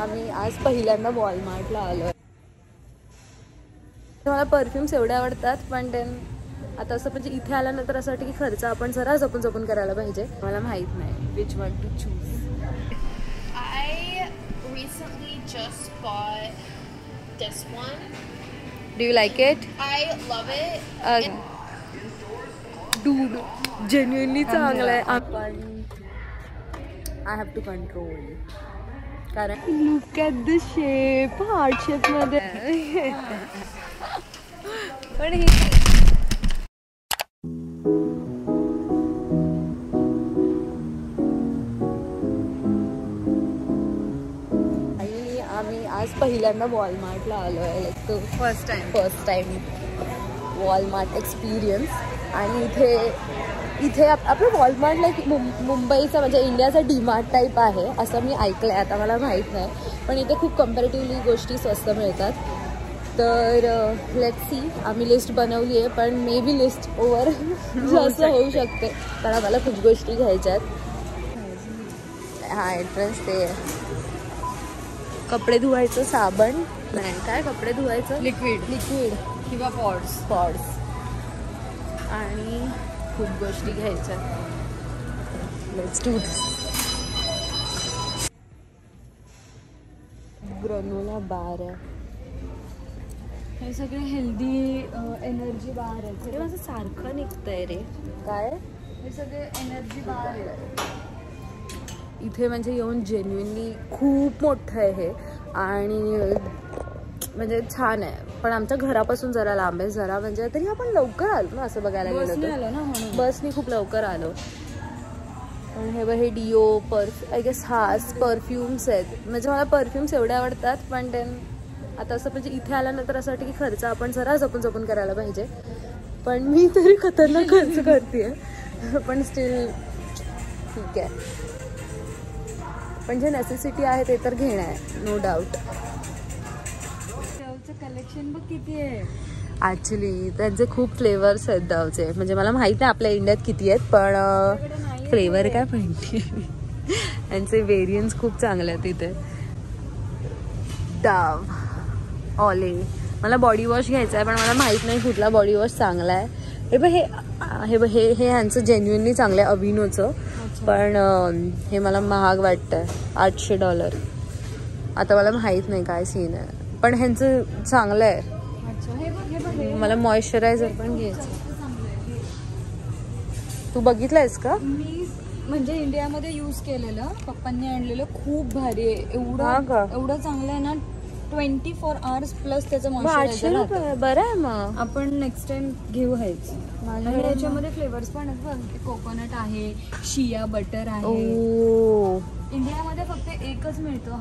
आम्ही आज पहिल्यांदा वॉलमार्टला आलोय. मला परफ्यूम्स एवढे आवडतात, पण देन आता असं म्हणजे इथे आल्यानंतर असं वाटतं की खर्च आपण जरा जपून जपून करायला पाहिजे. मला माहित नाही which one two choose. I recently just bought this one. Do you like it? I love it. Dude, genuinely चांगलं आहे. आपण I have to control. कारण look at the shape, heart shape मध्ये. पण हे आम्ही आज पहिल्यांदा वॉलमार्टला आलो आहे. Like first time Walmart experience. आणि इथे आपलं वॉलमार्ट लाईक मुंबईचा म्हणजे इंडियाचा डीमार्ट टाईप आहे असं मी ऐकलं आहे. आता मला माहीत नाही, पण इथे खूप कम्पॅरेटिव्हली गोष्टी स्वस्त मिळतात. तर लेट्स सी. आम्ही लिस्ट बनवली आहे, पण मे बी लिस्ट ओव्हर जास्त होऊ शकते, कारण मला खूप गोष्टी घ्यायच्या आहेत. हा एंट्रन्स ते कपडे धुवायचं साबण नाही, काय कपडे धुवायचं लिक्विड किंवा पॉड्स आणि खूप गोष्टी घ्यायच्या. लेट्स डू दिस. ग्रॅन्युला बार आहे. हे सगळे हेल्दी एनर्जी बार आहेत. अरे माझं सारखं निघतंय रे. काय हे सगळे एनर्जी बार आहेत. इथे म्हणजे येऊन जेन्युइनली खूप मोठं आहे हे, आणि म्हणजे छान आहे. पण आमच्या घरापासून जरा लांब आहे जरा, म्हणजे तरी आपण लवकर आलो ना असं बघायला गेलो तर. बसनी खूप लवकर आलो. पण हे डिओ आय गेस परफ्युम्स आहेत. म्हणजे मला परफ्युम्स एवढे आवडतात, पण देन आता असं म्हणजे इथे आल्यानंतर असं वाटतं की खर्च आपण जरा जपून जपून करायला पाहिजे. पण मी तरी खतरनाक खर्च करते, पण स्टील ठीक आहे. पण जे नेसेसिटी आहे ते तर घेणं आहे, नो डाऊट. कलेक्शन बघ किती आहे. ॲक्च्युली त्यांचे खूप फ्लेवर्स आहेत डवचे. म्हणजे मला माहीत नाही आपल्या इंडियात किती आहेत, पण फ्लेवर काय माहिती. त्यांचे व्हेरियंट्स खूप चांगले आहेत इथे. डाव, ऑले. मला बॉडी वॉश घ्यायचा आहे, पण मला माहीत नाही कुठला बॉडी वॉश चांगला आहे. हे ह्यांचं जेन्युइनली चांगलं आहे अविनोचं, पण हे मला महाग वाटतं. $800. आता मला माहीत नाही काय सीन आहे, पण ह्यांचं चांगलं आहे. मला मॉइश्चरायझर पण घ्यायचं. तू बघितलंयस का? मी म्हणजे इंडियामध्ये यूज केलेलं, पप्पांनी आणलेलं. खूप भारी आहे. एवढं चांगलं आहे ना. 24 hours प्लस त्याचं मॉइश्चरायझर. बरं आहे मग. आपण नेक्स्ट टाइम घेऊ हेच. आणि याच्यामध्ये फ्लेवर्स पण आहेत बघ. कोकोनट आहे, शिया बटर आहे. इंडियामध्ये फक्त एकच मिळतो.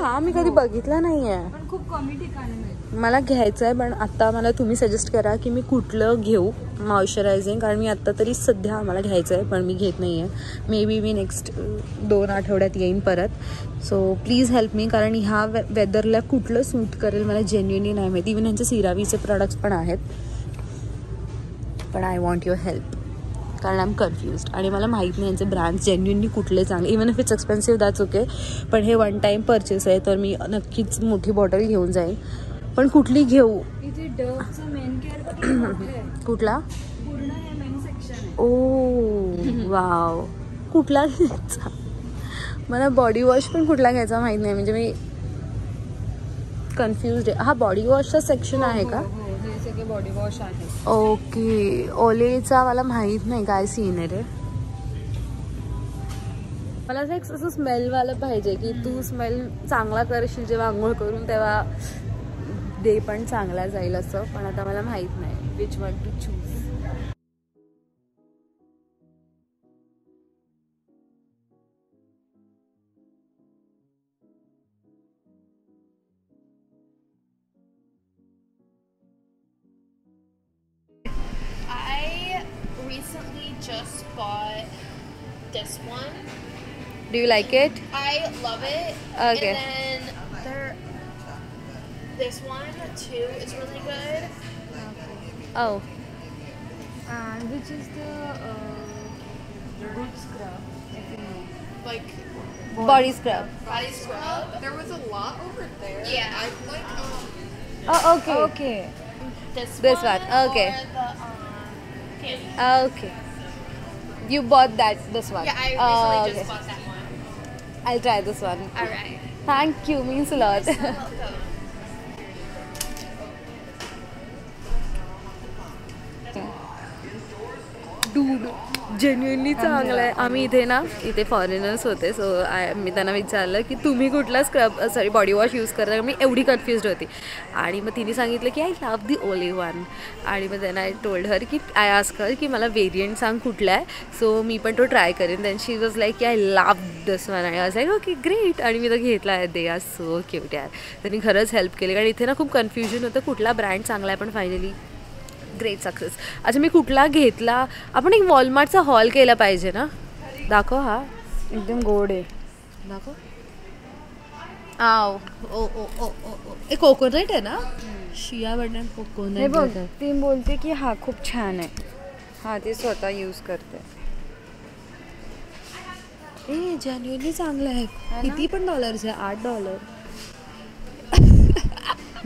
हा मी कधी बघितला नाहीये, पण खूप कमी ठिकाणी मिळतो. मला घ्यायचं आहे. पण आता मला तुम्ही सजेस्ट करा की मी कुठलं घेऊ मॉइश्चरायझिंग, कारण मी आत्ता तरी सध्या मला घ्यायचं आहे, पण मी घेत नाही आहे. मे बी मी नेक्स्ट 2 आठवड्यात येईन परत. सो प्लीज हेल्प मी, कारण ह्या वेदरला कुठलं सूट करेल मला जेन्युइनली नाही माहिती. इव्हन यांचे सिरावीचे प्रोडक्ट्स पण आहेत, पण आय वॉन्ट युअर हेल्प, कारण आय एम कन्फ्युज्ड. आणि मला माहीत नाही यांचे ब्रँड्स जेन्युइनली कुठले चांगले. Even if it's expensive that's okay, पण हे वन टाईम परचेस आहे, तर मी नक्कीच मोठी बॉटल घेऊन जाईन. पण कुठली घेऊ? इथे डव्हचा मेन केअर कुठला? पूर्ण हे मेन सेक्शन आहे. ओ वाव. कुठला घ्यायचा? मला बॉडी वॉश पण कुठला घ्यायचा माहीत नाही, म्हणजे मी कन्फ्युज्ड आहे. हा बॉडी वॉशचा सेक्शन आहे का? हे सगळे बॉडी वॉश आहे. ओके. ओलेचा मला माहीत नाही काय सीन आहे रे. मला असं स्मेलवालं पाहिजे की तू स्मेल चांगला करशील जेव्हा आंघोळ करून, तेव्हा डे पण चांगला जाईल असं. पण आता मला माहीत नाही which one two choose. I recently just bought this one. Do you like it? I love it. Okay. And then this one too is really good. Oh. Which is the root scrub, if you know. like body scrub. body scrub. There was a lot over there. Yeah. I like okay okay. This This one, okay. Or the candy. Okay. You bought this one. Yeah, I recently okay. just bought that one. I'll try this one. All right. Thank you, means a lot. Welcome. Dude genuinely चांगलं आहे. आम्ही इथे foreigners होते, so मी त्यांना विचारलं की तुम्ही कुठला बॉडी वॉश यूज करता. मी एवढी कन्फ्युज्ड होती आणि मग तिने सांगितलं की I love the oily one. आणि मग त्यांना आय टोल्ड हर की आय आस्क हर की मला व्हेरियंट सांग कुठला आहे, सो मी पण तो ट्राय करेन. देन शी वॉज लाईक की आय लव्ह दिस वन. आणि आज लाईक ओके ग्रेट. आणि मी तो घेतला आहे. दे आर सो क्यूट यार. त्यांनी खरंच हेल्प केली, कारण इथे खूप कन्फ्युजन होतं कुठला ब्रँड चांगला आहे. पण फायनली ग्रेट सक्सेस. अच्छा, मी कुठला घेतला. आपण एक वॉलमार्टचा हॉल केला पाहिजे ना. दाखव. हा एकदम गोड आहे. दाखव. आव ओ ओ ओ ओ ओ ए कोकोनट आहे ना. शिया बटर हे कोकोनट. बघ, ती बोलते की हा खूप छान आहे. हा ती स्वतः यूज करते. ए जेन्युअनली चांगलं आहे. ना? किती पण डॉलर्स आहे. $8.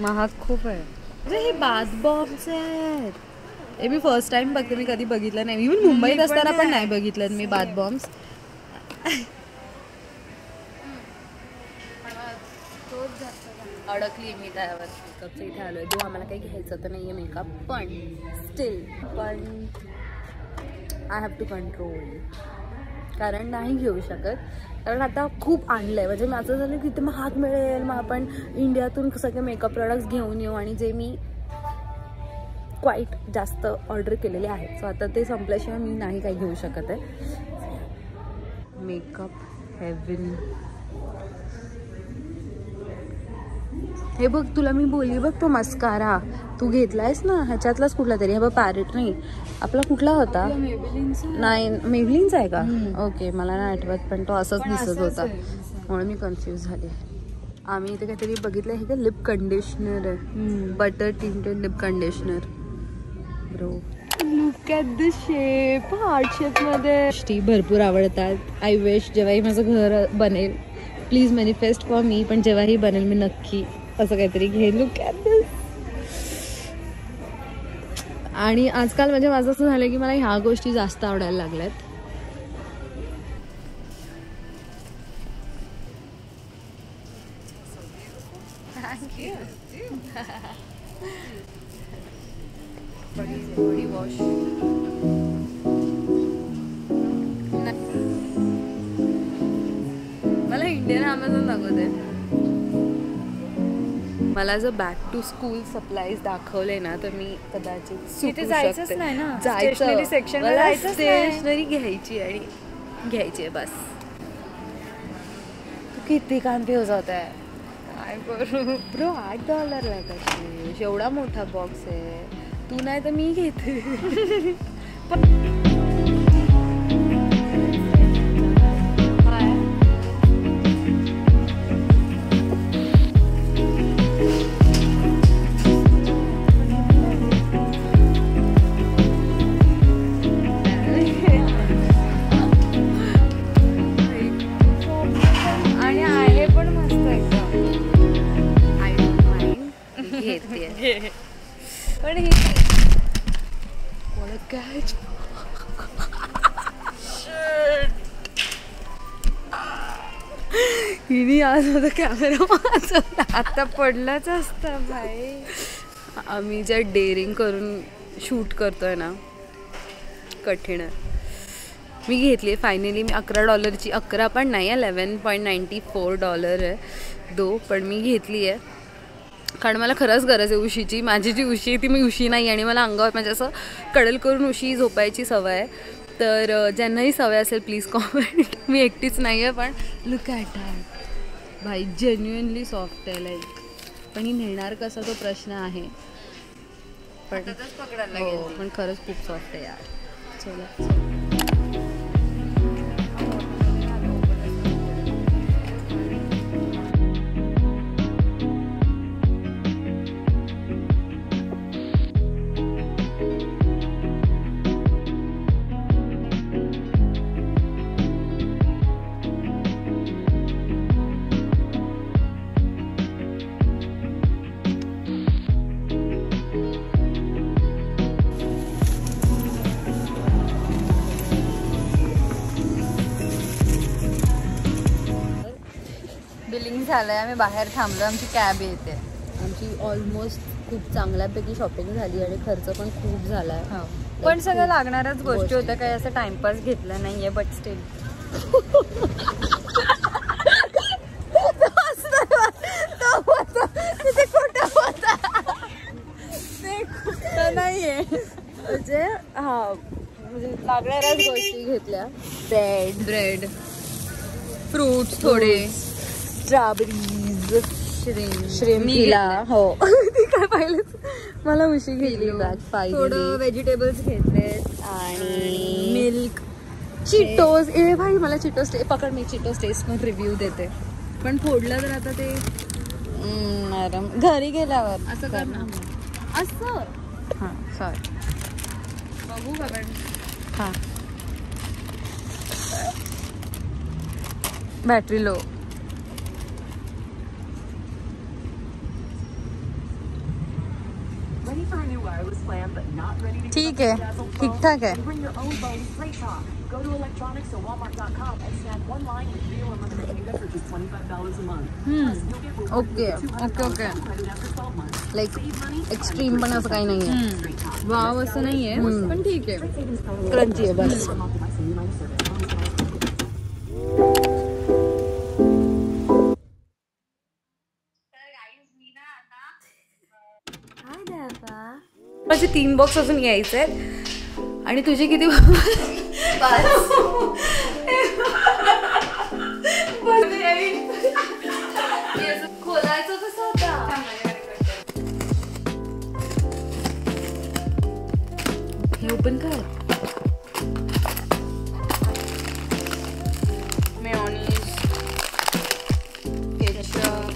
महाग खूप आहे. अरे हे बाथ बॉम्ब्स आहेत. हे मी फर्स्ट टाइम बघते. मी कधी बघितलं नाही. इव्हन मुंबईत असताना पण नाही बघितलं मी बाथ बॉम्ब्स. अडकली मी त्यावर. मेकअपचं इथे आलो आहे. जो आम्हाला काही घ्यायचं तर नाही आहे मेकअप, पण स्टील पण आय हॅव टू कंट्रोल, कारण नाही घेऊ शकत. कारण आता खूप आणलं आहे. म्हणजे माझं झालं की इथे महाग मिळेल, मग आपण इंडियातून सगळे मेकअप प्रोडक्ट्स घेऊन येऊ, आणि जे मी क्वाईट जास्त ऑर्डर केलेले आहेत. सो आता ते संपल्याशिवाय मी नाही काही घेऊ शकत आहे. Makeup heaven. हे बघ, तुला मी बोलली बघ, तो मस्कारा तू घेतलायस ना, ह्याच्यातलाच कुठला तरी. हा बघ पॅरेट नाही, आपला कुठला होता. नाही, मेव्हलिनचा आहे का. ओके, मला नाही आठवत, पण तो असाच दिसत होता म्हणून मी कन्फ्यूज झाले. आम्ही इथे काहीतरी बघितलं. हे का लिप कंडिशनर आहे. Butter tinted lip conditioner. Bro look at the shape. Heart shape मध्ये गोष्टी भरपूर आवडतात. आय विश जेव्हाही माझं घर बनेल, प्लीज मॅनिफेस्ट फॉर मी, पण जेव्हाही बनेल मी नक्की असं काहीतरी घेईन. लुक ॲट दिस. आणि आजकाल म्हणजे माझं असं झालं की मला ह्या गोष्टी जास्त आवडायला लागल्यात. Body wash. मला इंडियन अमेझॉन दाखवते. मला जर बॅक टू स्कूल सप्लाईज दाखवले ना, तर मी कदाचित तिथे जायचंच नाही ना. जायचं सेक्शन मला स्टेशनरी घ्यायची आणि घ्यायची आहे बस. तू किती कन्फ्यूज होत आहे. काय करू ब्रो. $8 कशी. एवढा मोठा बॉक्स आहे. तू नाही तर मी घेते. आणि आहे पण मस्त एकदम. I don't mind. घेते पण ही कॅच. हिने आज होता कॅमेरा वाचवला. आता पडलाच असतं भाई. आम्ही ज्या डेअरिंग करून शूट करतोय ना, कठीण आहे. मी घेतली आहे फायनली. मी $11 11 पण नाही आहे, $11.94 आहे दो. पण मी घेतली आहे कारण मला खरंच गरज आहे उशीची. माझी जी उशी आहे ती मी उशी नाही, आणि मला अंगावर म्हणजे असं कडल करून उशी झोपायची सवय आहे. तर ज्यांनाही सवय असेल प्लीज कॉमेंट. मी एकटीच नाही आहे. पण लुक ॲट दॅट भाई, जेन्युअनली सॉफ्ट आहे लाईक. पण ही नेणार कसा तो प्रश्न आहे. पण हो, पण खरंच खूप सॉफ्ट आहे यार. चला. बिलिंग झालंय, आम्ही बाहेर थांबलो, आमची कॅब येते. आमची ऑलमोस्ट खूप चांगल्यापैकी शॉपिंग झाली आणि खर्च पण खूप झालाय. पण सगळं लागणारच गोष्टी होत्या, काही असं टाइमपास घेतलं नाहीये. बट स्टील नाहीये म्हणजे हा म्हणजे लागणाऱ्याच गोष्टी घेतल्या. ब्रेड फ्रूट्स थोडे, स्ट्रॉबेरीज, श्रीम मी केला. हो ती काय पाहिलं, मला उशी घेतली बॅग थोडं पाहिजे. व्हेजिटेबल्स घेतले आणि मिल्क. चिटोस. ए भाई मला चिटोस पकड, मी चिटोस टेस्ट पण रिव्ह्यू देते. पण फोडलं तर आता ते मॅडम घरी गेल्यावर असं कर ना. असं हां सॉरी. बघू का पण. हां बॅटरी लो. ठीक आहे, ठीक ठाक आहे. Okay okay okay. Like extreme पण असं काही नाही आहे. वाव असं नाहीये पण ठीक आहे. क्रंची आहे बस. माझे 3 बॉक्स अजून यायचे आहेत. आणि तुझे किती? खोलायचं कसं होता? हे ओपन कर. Mayonnaise, ketchup.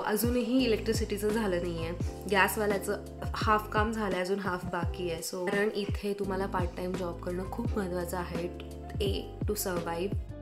अजूनही इलेक्ट्रिसिटीचं झालं नाही आहे. गॅसवाल्याचं हाफ काम झालं आहे, अजून हाफ बाकी आहे. सो कारण इथे तुम्हाला पार्ट टाइम जॉब करणं खूप महत्त्वाचं आहे. To survive.